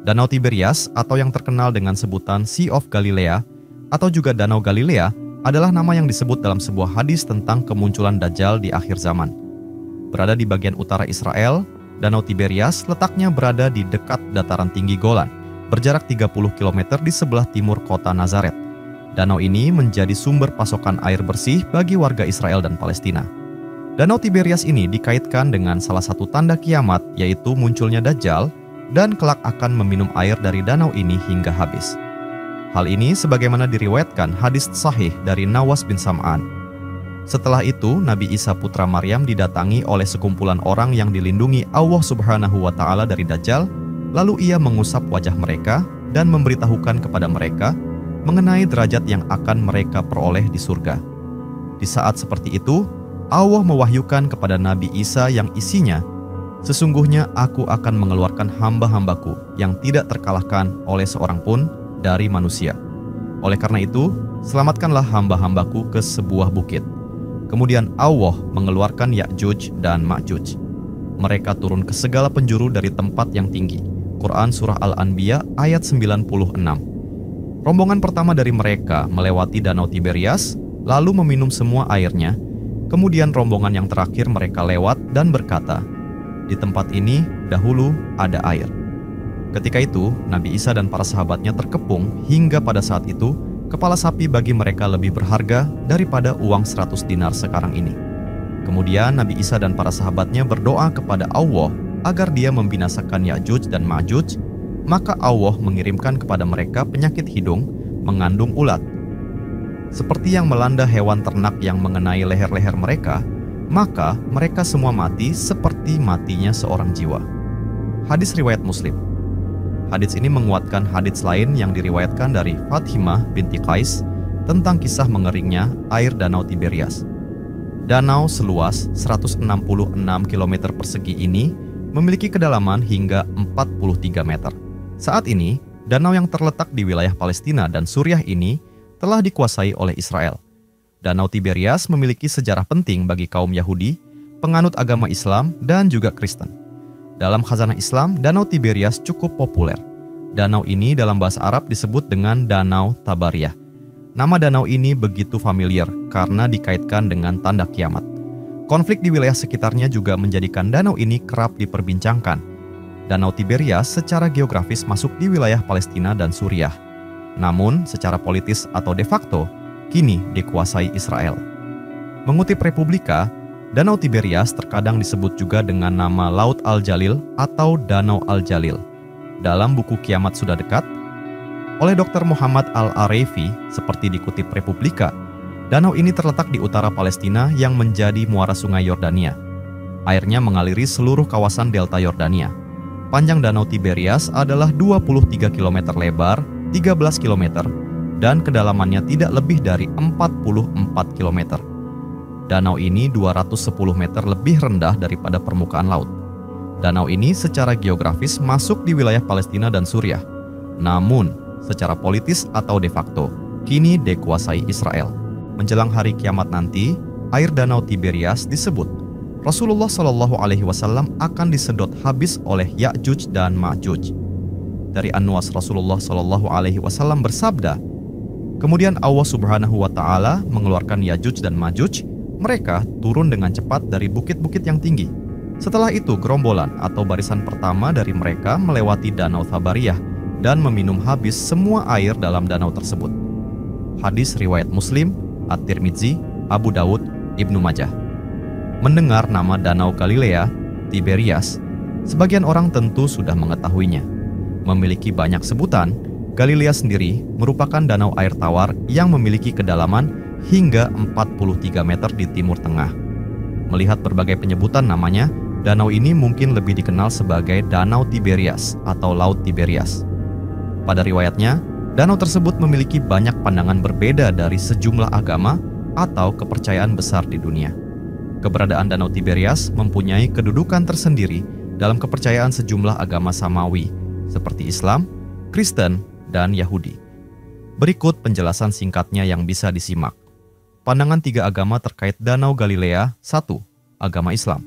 Danau Tiberias atau yang terkenal dengan sebutan Sea of Galilee atau juga Danau Galilea adalah nama yang disebut dalam sebuah hadis tentang kemunculan Dajjal di akhir zaman. Berada di bagian utara Israel, Danau Tiberias letaknya berada di dekat dataran tinggi Golan, berjarak 30 km di sebelah timur kota Nazaret. Danau ini menjadi sumber pasokan air bersih bagi warga Israel dan Palestina. Danau Tiberias ini dikaitkan dengan salah satu tanda kiamat, yaitu munculnya Dajjal, dan kelak akan meminum air dari danau ini hingga habis. Hal ini sebagaimana diriwayatkan hadis sahih dari Nawas bin Sam'an. Setelah itu, Nabi Isa putra Maryam didatangi oleh sekumpulan orang yang dilindungi Allah Subhanahu wa Ta'ala dari Dajjal, lalu ia mengusap wajah mereka dan memberitahukan kepada mereka mengenai derajat yang akan mereka peroleh di surga. Di saat seperti itu, Allah mewahyukan kepada Nabi Isa yang isinya, "Sesungguhnya aku akan mengeluarkan hamba-hambaku yang tidak terkalahkan oleh seorang pun dari manusia. Oleh karena itu, selamatkanlah hamba-hambaku ke sebuah bukit." Kemudian Allah mengeluarkan Ya'juj dan Ma'juj. Mereka turun ke segala penjuru dari tempat yang tinggi. Quran Surah Al-Anbiya ayat 96. Rombongan pertama dari mereka melewati Danau Tiberias, lalu meminum semua airnya. Kemudian rombongan yang terakhir mereka lewat dan berkata, "Di tempat ini dahulu ada air." Ketika itu, Nabi Isa dan para sahabatnya terkepung hingga pada saat itu, kepala sapi bagi mereka lebih berharga daripada uang 100 dinar sekarang ini. Kemudian Nabi Isa dan para sahabatnya berdoa kepada Allah agar dia membinasakan Ya'juj dan Ma'juj, maka Allah mengirimkan kepada mereka penyakit hidung mengandung ulat. Seperti yang melanda hewan ternak yang mengenai leher-leher mereka, maka mereka semua mati seperti matinya seorang jiwa. Hadis riwayat Muslim. Hadis ini menguatkan hadis lain yang diriwayatkan dari Fatimah binti Qais tentang kisah mengeringnya air Danau Tiberias. Danau seluas 166 km persegi ini memiliki kedalaman hingga 43 meter. Saat ini, danau yang terletak di wilayah Palestina dan Suriah ini telah dikuasai oleh Israel. Danau Tiberias memiliki sejarah penting bagi kaum Yahudi, penganut agama Islam, dan juga Kristen. Dalam khazanah Islam, Danau Tiberias cukup populer. Danau ini dalam bahasa Arab disebut dengan Danau Tabariyah. Nama danau ini begitu familiar karena dikaitkan dengan tanda kiamat. Konflik di wilayah sekitarnya juga menjadikan danau ini kerap diperbincangkan. Danau Tiberias secara geografis masuk di wilayah Palestina dan Suriah. Namun, secara politis atau de facto, kini dikuasai Israel. Mengutip Republika, Danau Tiberias terkadang disebut juga dengan nama Laut Al-Jalil atau Danau Al-Jalil. Dalam buku Kiamat Sudah Dekat, oleh Dr. Muhammad Al-Arefi, seperti dikutip Republika, danau ini terletak di utara Palestina yang menjadi muara sungai Yordania. Airnya mengaliri seluruh kawasan delta Yordania. Panjang Danau Tiberias adalah 23 km lebar, 13 km, dan kedalamannya tidak lebih dari 44 km. Danau ini 210 meter lebih rendah daripada permukaan laut. Danau ini secara geografis masuk di wilayah Palestina dan Suriah. Namun, secara politis atau de facto, kini dikuasai Israel. Menjelang hari kiamat nanti, air Danau Tiberias disebut Rasulullah Shallallahu Alaihi Wasallam akan disedot habis oleh Ya'juj dan Ma'juj. Dari An-Nuwas Rasulullah Shallallahu Alaihi Wasallam bersabda, kemudian Allah Subhanahu Wa Taala mengeluarkan Ya'juj dan Ma'juj. Mereka turun dengan cepat dari bukit-bukit yang tinggi. Setelah itu, gerombolan atau barisan pertama dari mereka melewati Danau Tabariyah dan meminum habis semua air dalam danau tersebut. Hadis riwayat Muslim, At-Tirmidzi, Abu Dawud, Ibnu Majah. Mendengar nama Danau Galilea, Tiberias, sebagian orang tentu sudah mengetahuinya. Memiliki banyak sebutan, Galilea sendiri merupakan danau air tawar yang memiliki kedalaman hingga 43 meter di timur tengah. Melihat berbagai penyebutan namanya, danau ini mungkin lebih dikenal sebagai Danau Tiberias atau Laut Tiberias. Pada riwayatnya, danau tersebut memiliki banyak pandangan berbeda dari sejumlah agama atau kepercayaan besar di dunia. Keberadaan Danau Tiberias mempunyai kedudukan tersendiri dalam kepercayaan sejumlah agama samawi, seperti Islam, Kristen, dan Yahudi. Berikut penjelasan singkatnya yang bisa disimak. Pandangan tiga agama terkait Danau Galilea. 1. Agama Islam.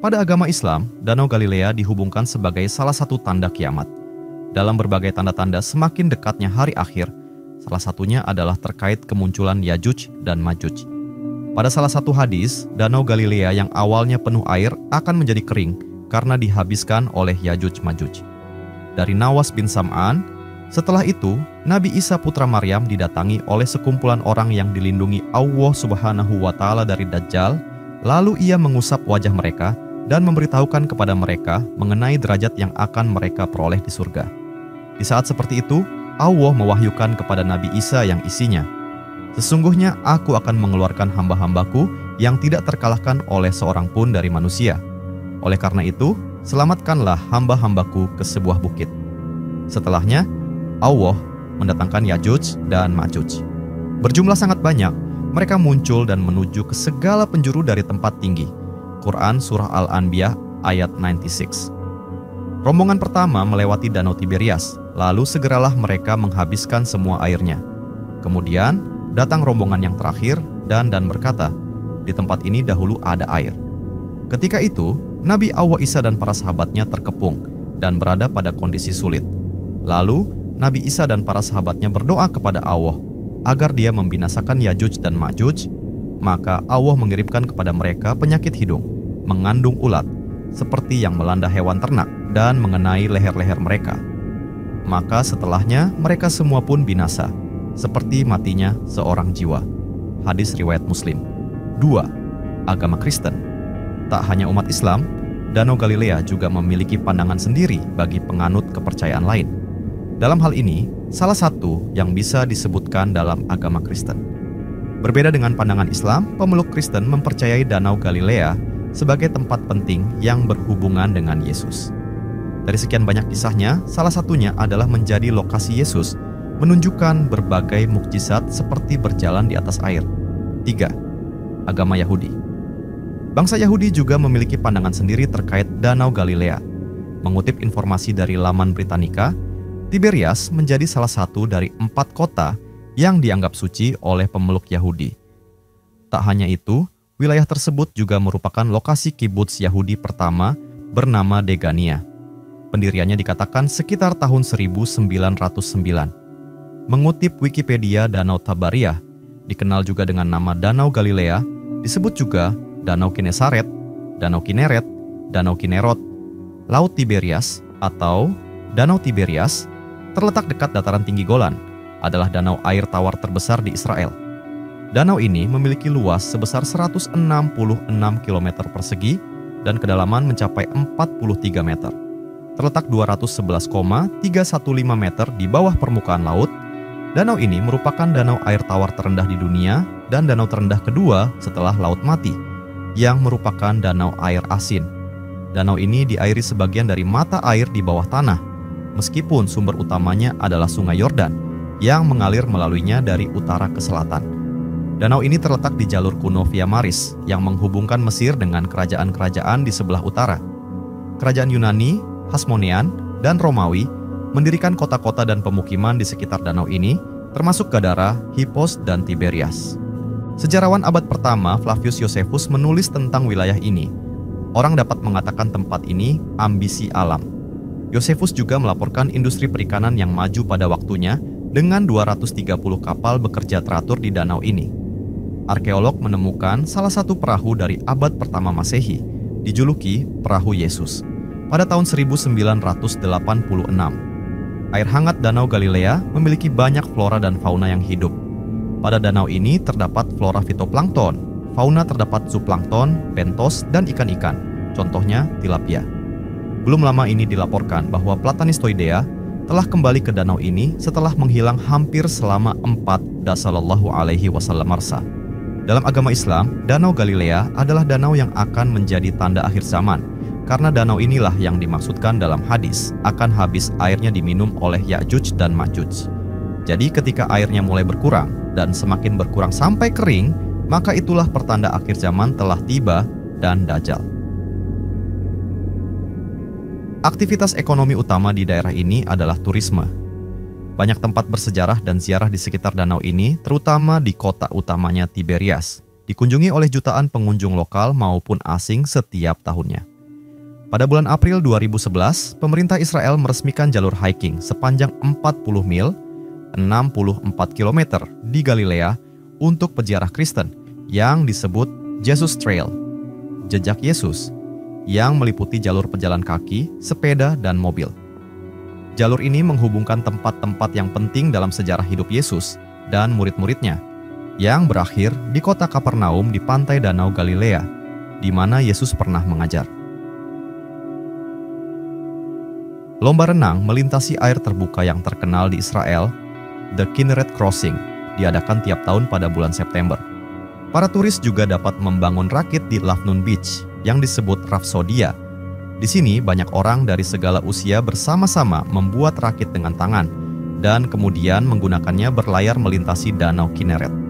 Pada agama Islam, Danau Galilea dihubungkan sebagai salah satu tanda kiamat. dalam berbagai tanda-tanda semakin dekatnya hari akhir. Salah satunya adalah terkait kemunculan Yajuj dan Majuj. Pada salah satu hadis, Danau Galilea yang awalnya penuh air akan menjadi kering karena dihabiskan oleh Yajuj Majuj. Dari Nawas bin Sam'an, setelah itu Nabi Isa putra Maryam didatangi oleh sekumpulan orang yang dilindungi Allah Subhanahu wa Ta'ala dari Dajjal, lalu ia mengusap wajah mereka dan memberitahukan kepada mereka mengenai derajat yang akan mereka peroleh di surga. Di saat seperti itu, Allah mewahyukan kepada Nabi Isa yang isinya, "Sesungguhnya aku akan mengeluarkan hamba-hambaku yang tidak terkalahkan oleh seorang pun dari manusia. Oleh karena itu, selamatkanlah hamba-hambaku ke sebuah bukit." Setelahnya, Allah mendatangkan Yajuj dan Majuj. Berjumlah sangat banyak, mereka muncul dan menuju ke segala penjuru dari tempat tinggi. Quran Surah Al-Anbiya ayat 96. Rombongan pertama melewati Danau Tiberias, lalu segeralah mereka menghabiskan semua airnya. Kemudian datang rombongan yang terakhir dan berkata, "Di tempat ini dahulu ada air." Ketika itu, Nabi Allah Isa dan para sahabatnya terkepung dan berada pada kondisi sulit. Lalu Nabi Isa dan para sahabatnya berdoa kepada Allah agar dia membinasakan Yajuj dan Majuj. Maka Allah mengirimkan kepada mereka penyakit hidung, mengandung ulat, seperti yang melanda hewan ternak dan mengenai leher-leher mereka. Maka setelahnya mereka semua pun binasa, seperti matinya seorang jiwa. Hadis riwayat Muslim. 2. Agama Kristen. Tak hanya umat Islam, Danau Galilea juga memiliki pandangan sendiri bagi penganut kepercayaan lain. Dalam hal ini, salah satu yang bisa disebutkan dalam agama Kristen. Berbeda dengan pandangan Islam, pemeluk Kristen mempercayai Danau Galilea sebagai tempat penting yang berhubungan dengan Yesus. Dari sekian banyak kisahnya, salah satunya adalah menjadi lokasi Yesus, menunjukkan berbagai mukjizat seperti berjalan di atas air. 3. Agama Yahudi. Bangsa Yahudi juga memiliki pandangan sendiri terkait Danau Galilea. Mengutip informasi dari laman Britannica, Tiberias menjadi salah satu dari 4 kota yang dianggap suci oleh pemeluk Yahudi. Tak hanya itu, wilayah tersebut juga merupakan lokasi kibuts Yahudi pertama bernama Degania. Pendiriannya dikatakan sekitar tahun 1909. Mengutip Wikipedia, Danau Tabariyah, dikenal juga dengan nama Danau Galilea, disebut juga Danau Kinesaret, Danau Kineret, Danau Kinerot, Laut Tiberias atau Danau Tiberias, terletak dekat dataran tinggi Golan, adalah danau air tawar terbesar di Israel. Danau ini memiliki luas sebesar 166 km persegi dan kedalaman mencapai 43 meter. Terletak 211,315 meter di bawah permukaan laut, danau ini merupakan danau air tawar terendah di dunia dan danau terendah kedua setelah Laut Mati, yang merupakan danau air asin. Danau ini diairi sebagian dari mata air di bawah tanah, meskipun sumber utamanya adalah Sungai Yordan yang mengalir melaluinya dari utara ke selatan. Danau ini terletak di jalur kuno Via Maris yang menghubungkan Mesir dengan kerajaan-kerajaan di sebelah utara. Kerajaan Yunani, Hasmonean, dan Romawi mendirikan kota-kota dan pemukiman di sekitar danau ini, termasuk Gadara, Hippos, dan Tiberias. Sejarawan abad pertama Flavius Josephus menulis tentang wilayah ini. Orang dapat mengatakan tempat ini ambisi alam. Josephus juga melaporkan industri perikanan yang maju pada waktunya dengan 230 kapal bekerja teratur di danau ini. Arkeolog menemukan salah satu perahu dari abad pertama Masehi, dijuluki Perahu Yesus, pada tahun 1986. Air hangat Danau Galilea memiliki banyak flora dan fauna yang hidup. Pada danau ini terdapat flora fitoplankton, fauna terdapat zooplankton, bentos, dan ikan-ikan, contohnya tilapia. Belum lama ini dilaporkan bahwa Platanistoidea telah kembali ke danau ini setelah menghilang hampir selama 4,000 masa. Dalam agama Islam, Danau Galilea adalah danau yang akan menjadi tanda akhir zaman, karena danau inilah yang dimaksudkan dalam hadis akan habis airnya diminum oleh Ya'juj dan Ma'juj. Jadi ketika airnya mulai berkurang dan semakin berkurang sampai kering, maka itulah pertanda akhir zaman telah tiba dan Dajjal. Aktivitas ekonomi utama di daerah ini adalah turisme. Banyak tempat bersejarah dan ziarah di sekitar danau ini, terutama di kota utamanya Tiberias, dikunjungi oleh jutaan pengunjung lokal maupun asing setiap tahunnya. Pada bulan April 2011, pemerintah Israel meresmikan jalur hiking sepanjang 40 mil, 64 km di Galilea untuk peziarah Kristen yang disebut Jesus Trail, jejak Yesus, yang meliputi jalur pejalan kaki, sepeda, dan mobil. Jalur ini menghubungkan tempat-tempat yang penting dalam sejarah hidup Yesus dan murid-muridnya, yang berakhir di kota Kapernaum di pantai Danau Galilea, di mana Yesus pernah mengajar. Lomba renang melintasi air terbuka yang terkenal di Israel, The Kinneret Crossing, diadakan tiap tahun pada bulan September. Para turis juga dapat membangun rakit di Lavnun Beach yang disebut Rhapsodia. Di sini banyak orang dari segala usia bersama-sama membuat rakit dengan tangan dan kemudian menggunakannya berlayar melintasi Danau Kinneret.